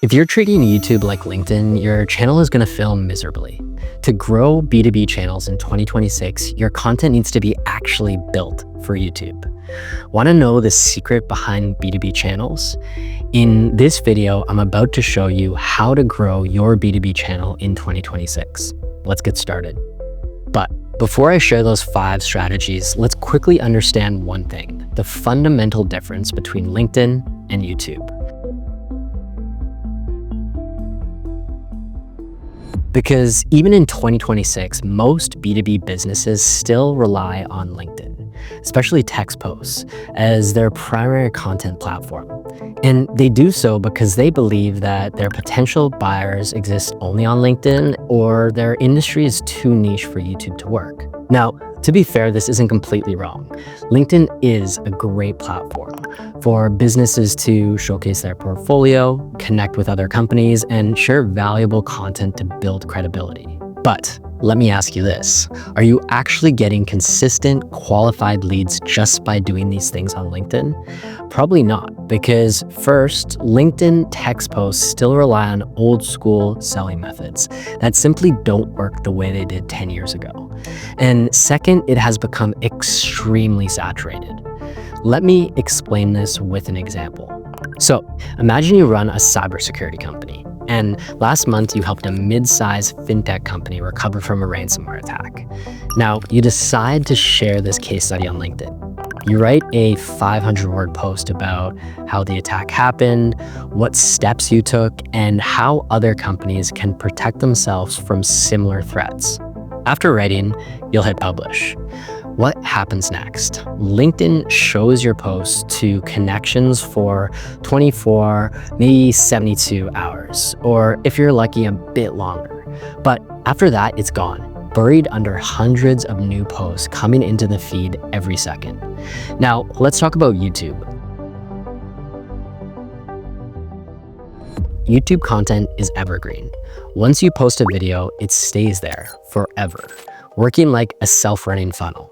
If you're treating YouTube like LinkedIn, your channel is going to fail miserably. To grow B2B channels in 2026, your content needs to be actually built for YouTube. Want to know the secret behind B2B channels? In this video, I'm about to show you how to grow your B2B channel in 2026. Let's get started. But before I share those 5 strategies, let's quickly understand one thing: the fundamental difference between LinkedIn and YouTube. Because even in 2026, most B2B businesses still rely on LinkedIn, especially text posts, as their primary content platform. And they do so because they believe that their potential buyers exist only on LinkedIn, or their industry is too niche for YouTube to work. Now, to be fair, this isn't completely wrong. LinkedIn is a great platform for businesses to showcase their portfolio, connect with other companies, and share valuable content to build credibility. But let me ask you this: are you actually getting consistent, qualified leads just by doing these things on LinkedIn? Probably not, because first, LinkedIn text posts still rely on old school selling methods that simply don't work the way they did 10 years ago. And second, it has become extremely saturated. Let me explain this with an example. So imagine you run a cybersecurity company, and last month you helped a mid-sized fintech company recover from a ransomware attack. Now, you decide to share this case study on LinkedIn. You write a 500-word post about how the attack happened, what steps you took, and how other companies can protect themselves from similar threats. After writing, you'll hit publish. What happens next? LinkedIn shows your post to connections for 24, maybe 72 hours, or if you're lucky, a bit longer. But after that, it's gone, buried under hundreds of new posts coming into the feed every second. Now, let's talk about YouTube. YouTube content is evergreen. Once you post a video, it stays there forever, working like a self-running funnel.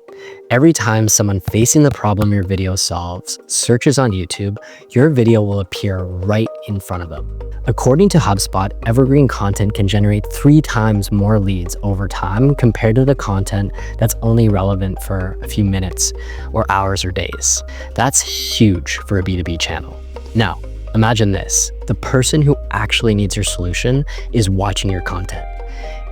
Every time someone facing the problem your video solves searches on YouTube, your video will appear right in front of them. According to HubSpot, evergreen content can generate 3 times more leads over time compared to the content that's only relevant for a few minutes or hours or days. That's huge for a B2B channel. Now, imagine this: the person who actually needs your solution is watching your content.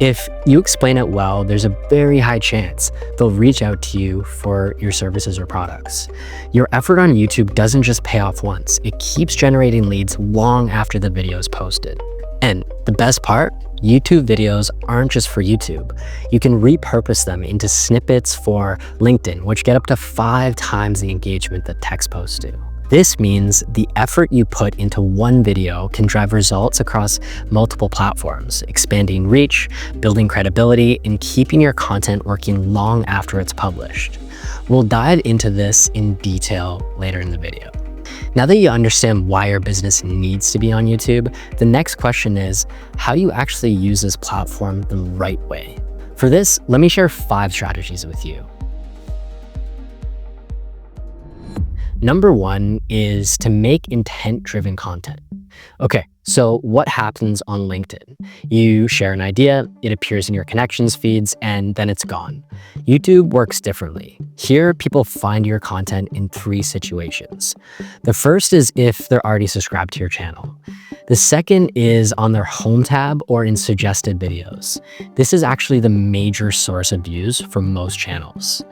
If you explain it well, there's a very high chance they'll reach out to you for your services or products. Your effort on YouTube doesn't just pay off once, it keeps generating leads long after the video is posted. And the best part, YouTube videos aren't just for YouTube. You can repurpose them into snippets for LinkedIn, which get up to 5 times the engagement that text posts do. This means the effort you put into one video can drive results across multiple platforms, expanding reach, building credibility, and keeping your content working long after it's published. We'll dive into this in detail later in the video. Now that you understand why your business needs to be on YouTube, the next question is how you actually use this platform the right way. For this, let me share 5 strategies with you. Number 1 is to make intent-driven content. Okay, so what happens on LinkedIn? You share an idea, it appears in your connections feeds, and then it's gone. YouTube works differently. Here, people find your content in 3 situations. The first is if they're already subscribed to your channel. The second is on their home tab or in suggested videos. This is actually the major source of views for most channels.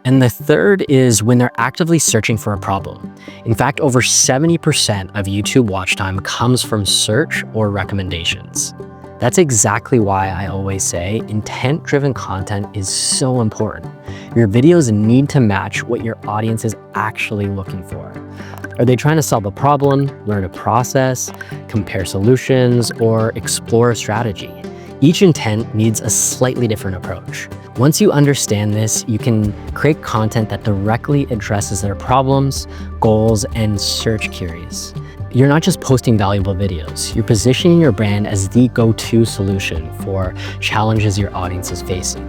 And the third is when they're actively searching for a problem. In fact, over 70% of YouTube watch time comes from search or recommendations. That's exactly why I always say intent-driven content is so important. Your videos need to match what your audience is actually looking for. Are they trying to solve a problem, learn a process, compare solutions, or explore a strategy? Each intent needs a slightly different approach. Once you understand this, you can create content that directly addresses their problems, goals, and search queries. You're not just posting valuable videos, you're positioning your brand as the go-to solution for challenges your audience is facing.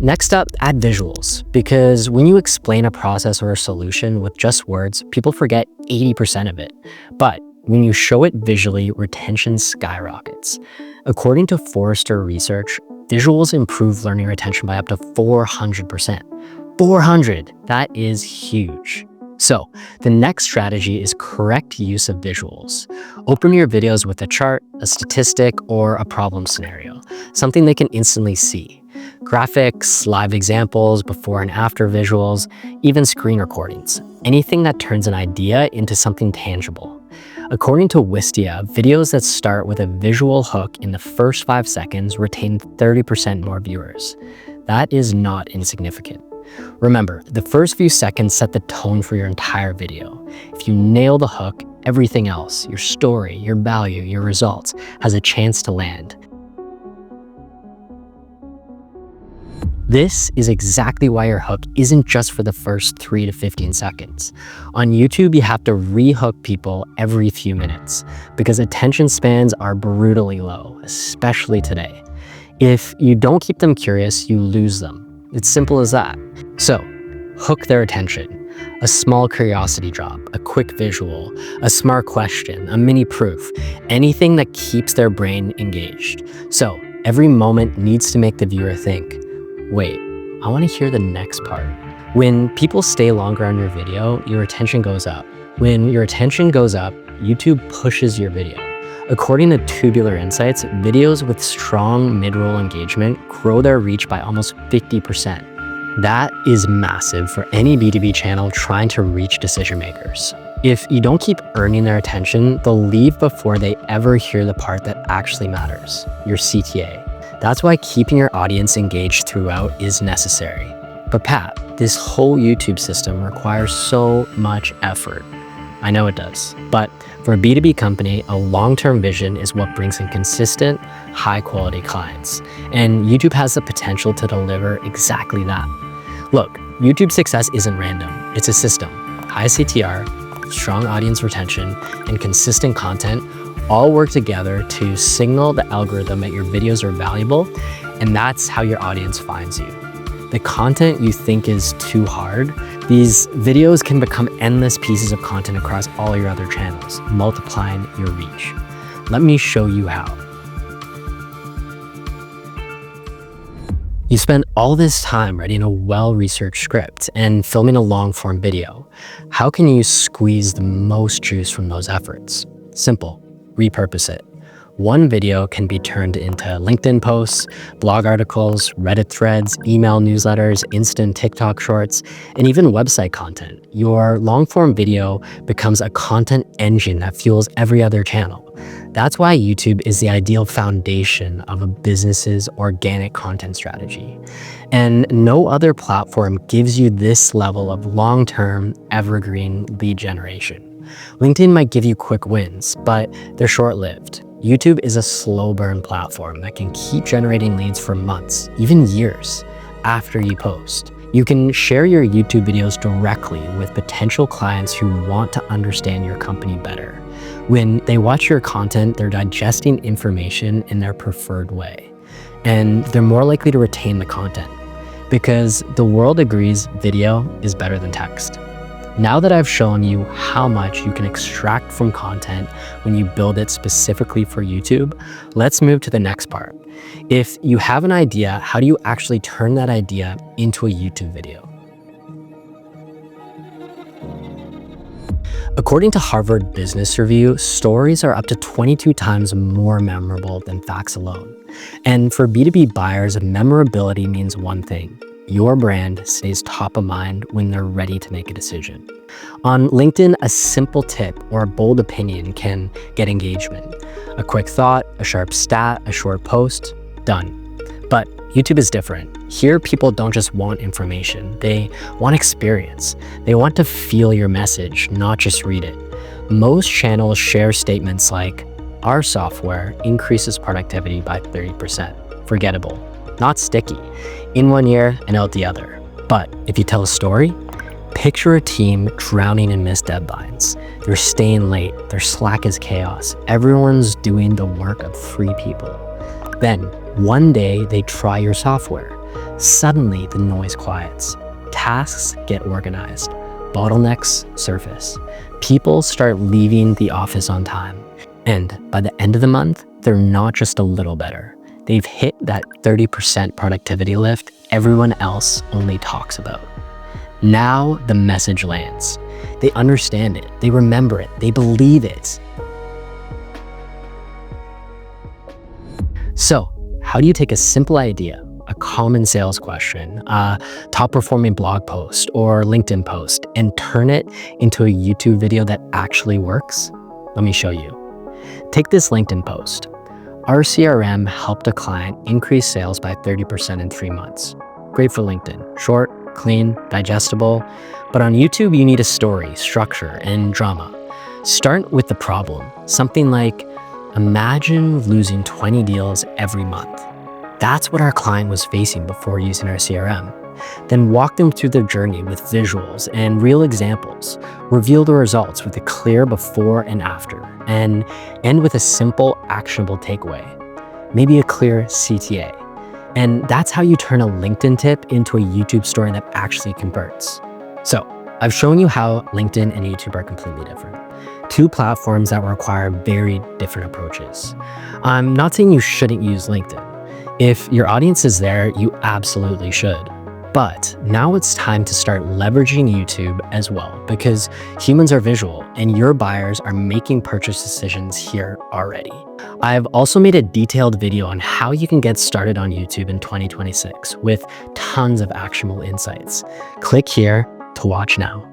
Next up, add visuals, because when you explain a process or a solution with just words, people forget 80% of it. But when you show it visually, retention skyrockets. According to Forrester research, visuals improve learning retention by up to 400%. 400! That is huge. So, the next strategy is correct use of visuals. Open your videos with a chart, a statistic, or a problem scenario, something they can instantly see. Graphics, live examples, before and after visuals, even screen recordings. Anything that turns an idea into something tangible. According to Wistia, videos that start with a visual hook in the first 5 seconds retain 30% more viewers. That is not insignificant. Remember, the first few seconds set the tone for your entire video. If you nail the hook, everything else, your story, your value, your results, has a chance to land. This is exactly why your hook isn't just for the first 3 to 15 seconds. On YouTube, you have to re-hook people every few minutes because attention spans are brutally low, especially today. If you don't keep them curious, you lose them. It's simple as that. So, hook their attention. A small curiosity drop, a quick visual, a smart question, a mini proof, anything that keeps their brain engaged. So, every moment needs to make the viewer think, wait, I want to hear the next part. When people stay longer on your video, your attention goes up. When your attention goes up, YouTube pushes your video. According to Tubular Insights, videos with strong mid-roll engagement grow their reach by almost 50%. That is massive for any B2B channel trying to reach decision makers. If you don't keep earning their attention, they'll leave before they ever hear the part that actually matters, your CTA. That's why keeping your audience engaged throughout is necessary. But Pat, this whole YouTube system requires so much effort. I know it does. But for a B2B company, a long-term vision is what brings in consistent, high-quality clients. And YouTube has the potential to deliver exactly that. Look, YouTube success isn't random. It's a system. High CTR, strong audience retention, and consistent content all work together to signal the algorithm that your videos are valuable, and that's how your audience finds you. The content you think is too hard, these videos can become endless pieces of content across all your other channels, multiplying your reach. Let me show you how. You spend all this time writing a well-researched script and filming a long-form video. How can you squeeze the most juice from those efforts? Simple. Repurpose it. One video can be turned into LinkedIn posts, blog articles, Reddit threads, email newsletters, instant TikTok shorts, and even website content. Your long-form video becomes a content engine that fuels every other channel. That's why YouTube is the ideal foundation of a business's organic content strategy. And no other platform gives you this level of long-term, evergreen lead generation. LinkedIn might give you quick wins, but they're short-lived. YouTube is a slow burn platform that can keep generating leads for months, even years, after you post. You can share your YouTube videos directly with potential clients who want to understand your company better. When they watch your content, they're digesting information in their preferred way, and they're more likely to retain the content because the world agrees video is better than text. Now that I've shown you how much you can extract from content when you build it specifically for YouTube, let's move to the next part. If you have an idea, how do you actually turn that idea into a YouTube video? According to Harvard Business Review, stories are up to 22 times more memorable than facts alone. And for B2B buyers, memorability means one thing: your brand stays top of mind when they're ready to make a decision. On LinkedIn, a simple tip or a bold opinion can get engagement. A quick thought, a sharp stat, a short post, done. But YouTube is different. Here, people don't just want information, they want experience. They want to feel your message, not just read it. Most channels share statements like, "Our software increases productivity by 30%. Forgettable, not sticky. In one ear and out the other." But if you tell a story, picture a team drowning in missed deadlines. They're staying late, their Slack is chaos. Everyone's doing the work of 3 people. Then, one day they try your software. Suddenly, the noise quiets. Tasks get organized. Bottlenecks surface. People start leaving the office on time. And by the end of the month, they're not just a little better. They've hit that 30% productivity lift everyone else only talks about. Now the message lands. They understand it, they remember it, they believe it. So, how do you take a simple idea, a common sales question, a top performing blog post or LinkedIn post, and turn it into a YouTube video that actually works? Let me show you. Take this LinkedIn post. Our CRM helped a client increase sales by 30% in 3 months. Great for LinkedIn. Short, clean, digestible. But on YouTube, you need a story, structure, and drama. Start with the problem. Something like, imagine losing 20 deals every month. That's what our client was facing before using our CRM. Then walk them through their journey with visuals and real examples. Reveal the results with a clear before and after, and end with a simple, actionable takeaway. Maybe a clear CTA. And that's how you turn a LinkedIn tip into a YouTube story that actually converts. So, I've shown you how LinkedIn and YouTube are completely different. Two platforms that require very different approaches. I'm not saying you shouldn't use LinkedIn. If your audience is there, you absolutely should. But now it's time to start leveraging YouTube as well, because humans are visual and your buyers are making purchase decisions here already. I've also made a detailed video on how you can get started on YouTube in 2026 with tons of actionable insights. Click here to watch now.